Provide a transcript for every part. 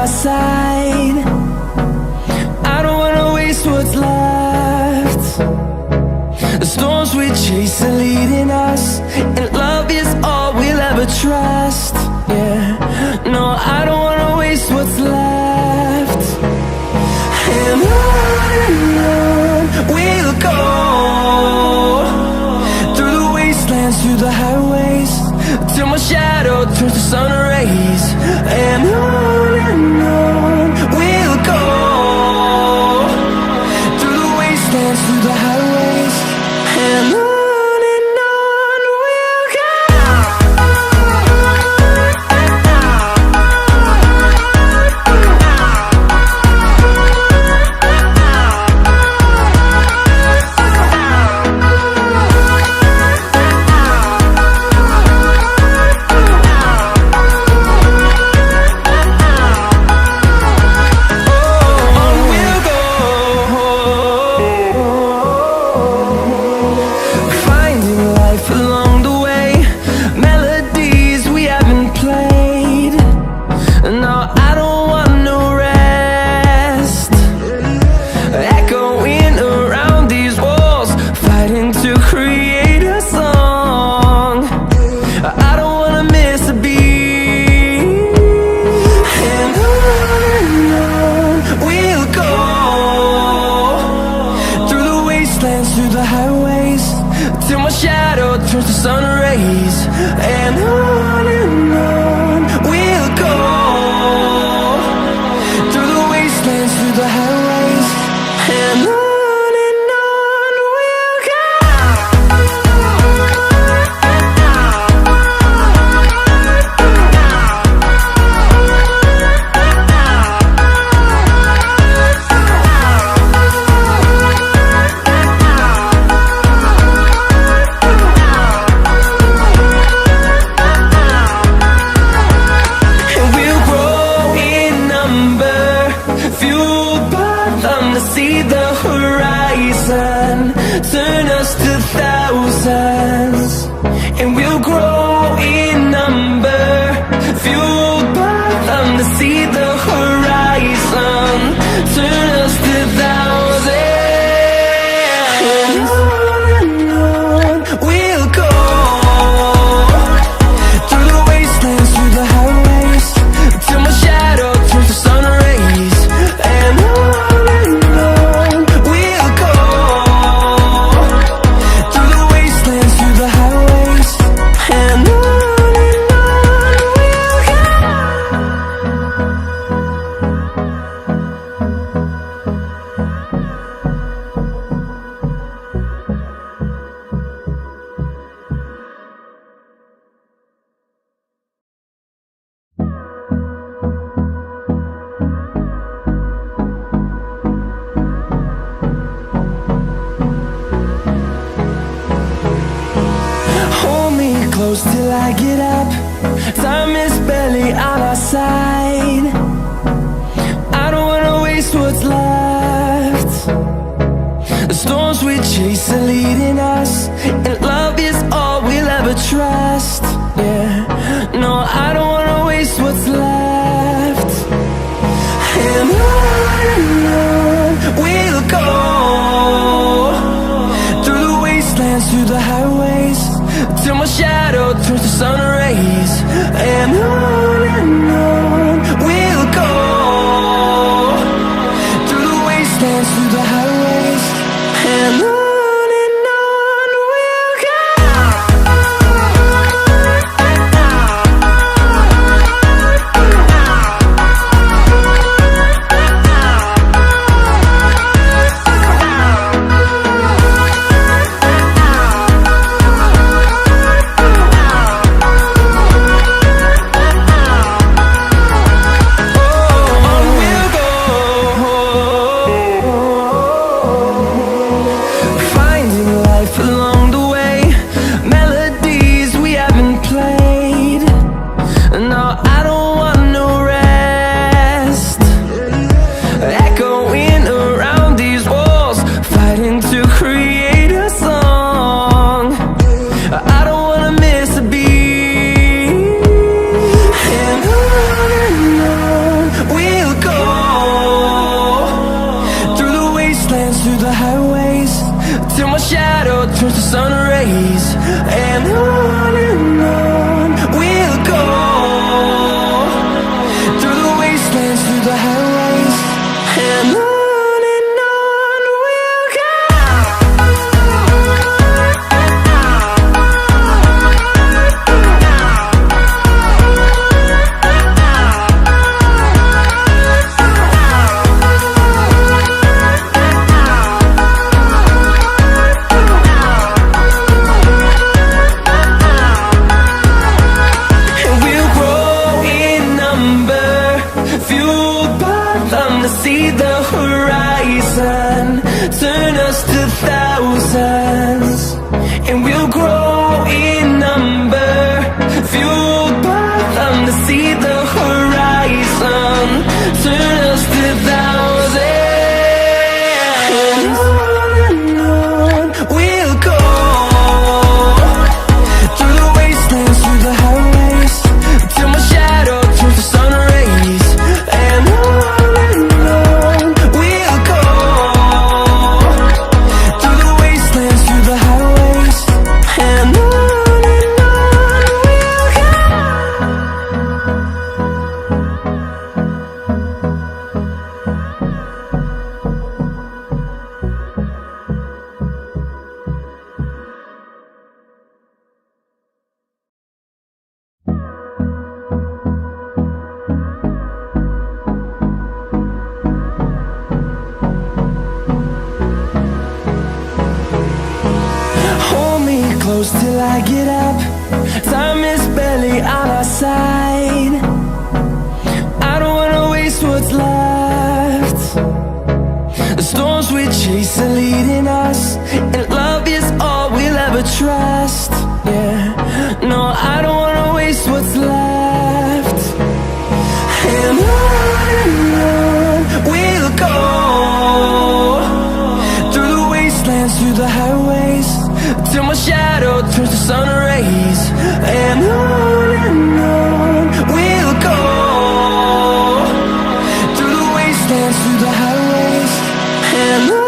our side. I don't wanna waste what's left. The storms we chase are leading us, and love is all we'll ever trust. Yeah, no, I don't wanna waste what's left. And on we'll go, through the wastelands, through the highways, till my shadow turns to sun rays. And on we'll go, through the wastelands, through the highways, and on we'll go. Through the highways, till my shadow turns to sun rays. And on we'll go, through the wastelands, through the highways, and on we'll go. See the horizon, turn us to thousands, and we'll grow in number, fueled by them to see the horizon, turn us to thousands. And on we'll go, through the wastelands, through the highways, till my shadow turns to sun rays. And close till I get up, time is barely on our side. I don't wanna waste what's left. The storms we chase are leading us, and love is all we'll ever trust. Yeah, no, I don't wanna waste what's left. And on we'll go, through the wastelands, through the highways, till my shadow turns to sun rays. And on we'll go, through the wastelands, through the highways, and on we'll go. wastelands, through the highways, and on we'll go. See the horizon, turn us to thousands, and we'll grow in number, fueled by them. To see the horizon, turn us to thousands, and on we'll go, through the wastelands, through the highways, till my shadow turns to sun rays, and on. Close till I get up, time is barely on our side. I don't wanna waste what's left. The storms we chase are leading us, and love is all we'll ever trust. Yeah, no, I don't wanna waste what's left. And on we'll go, through the wastelands, through the highways, till my shadow turns to sun rays, and on we'll go, through the wastelands, through the highways, and on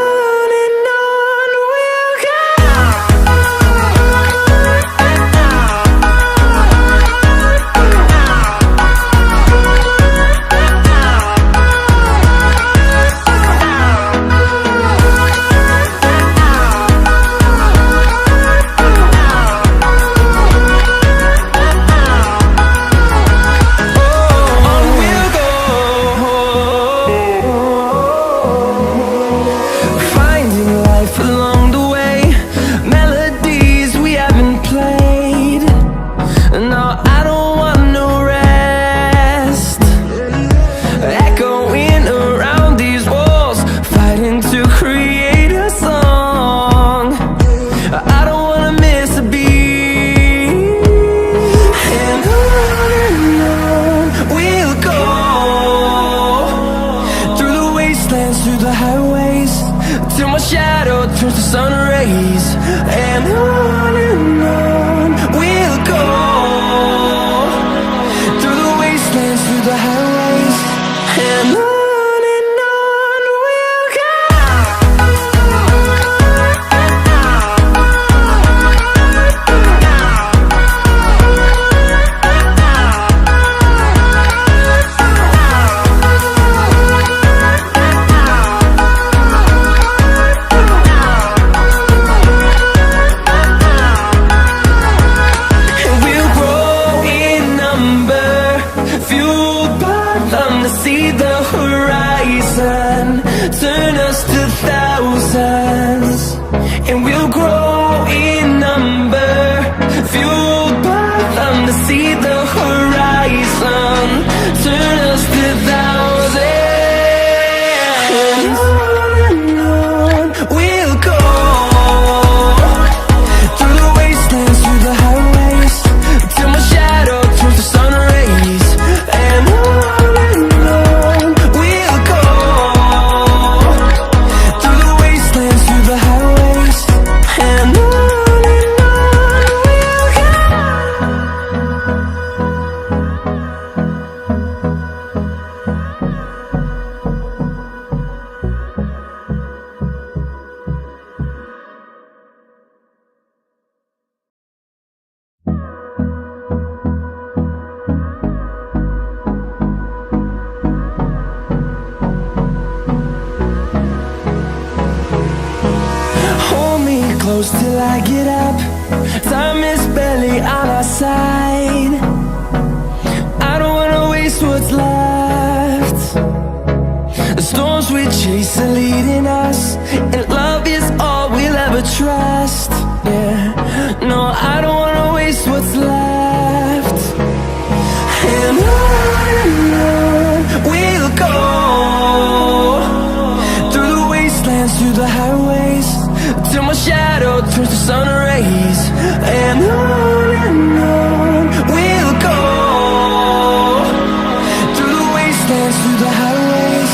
we'll go. Through the highways, till my shadow turns to sun rays, and on we'll go, through the wastelands, through the highways, and on we'll go. See the horizon, turn us to thousands, and we'll grow in number, fueled by them. To see the horizon, turn us to thousands, and on we'll go, through the wastelands, through the highways, till my shadow turns to sun rays, and on. And close till I get up. Time is barely on our side. I don't wanna waste what's left. The storms we chase are leading us, and love is all we'll ever trust. Yeah, no, I don't wanna waste what's left. And on we'll go, through the wastelands, through the highways, till my shadow turns to sun rays. And on we'll go, through the wastelands, through the highways.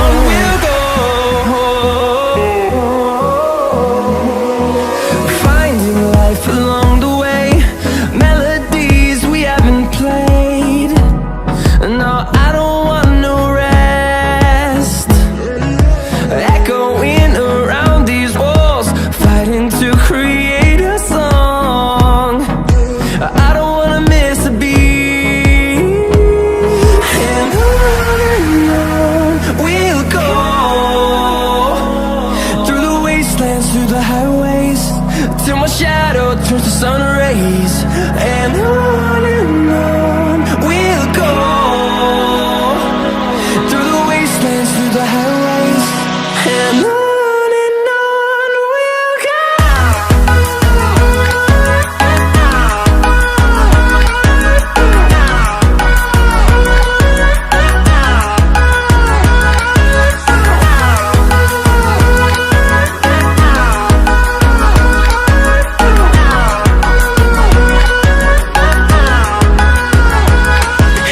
On we'll go, finding life along the way, melodies we haven't played. No, I don't want no rest, echoing around these walls, fighting to create a song. I don't wanna miss a beat. And on we'll go, through the wastelands, through the highways, till my shadow turns to sun rays. And on we'll go, through the wastelands, through the highways. And on we'll go.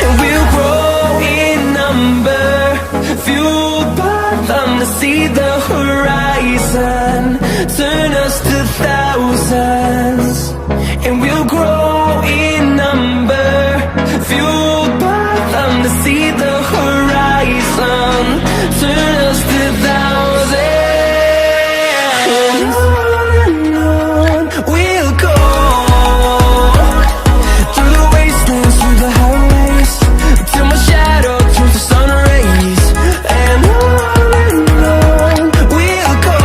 And we'll grow in number, fueled by them to see the horizon, turn us to thousands. And we'll grow in number, fueled by them to see the horizon, turn us to thousands. And on we'll go, through the wastelands, through the highways, till my shadow turns to sun rays. And on we'll go,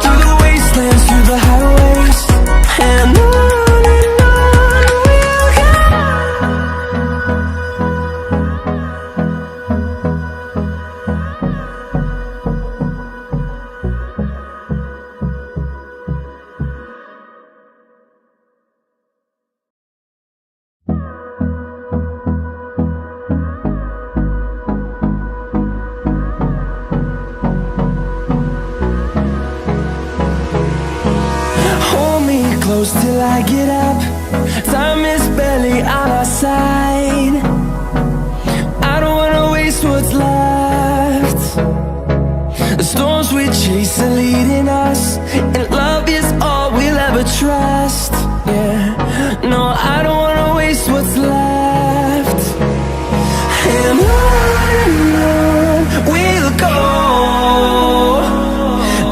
through the wastelands, through the highways. And on we'll go. Hold me close till I get up. Time is barely on our side. I don't wanna waste what's left. The storms we chase are leading us, and love is all we'll ever trust. Yeah, no, I don't wanna waste what's left. And on we'll go,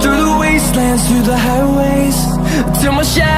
through the wastelands, through the highways, till my shadow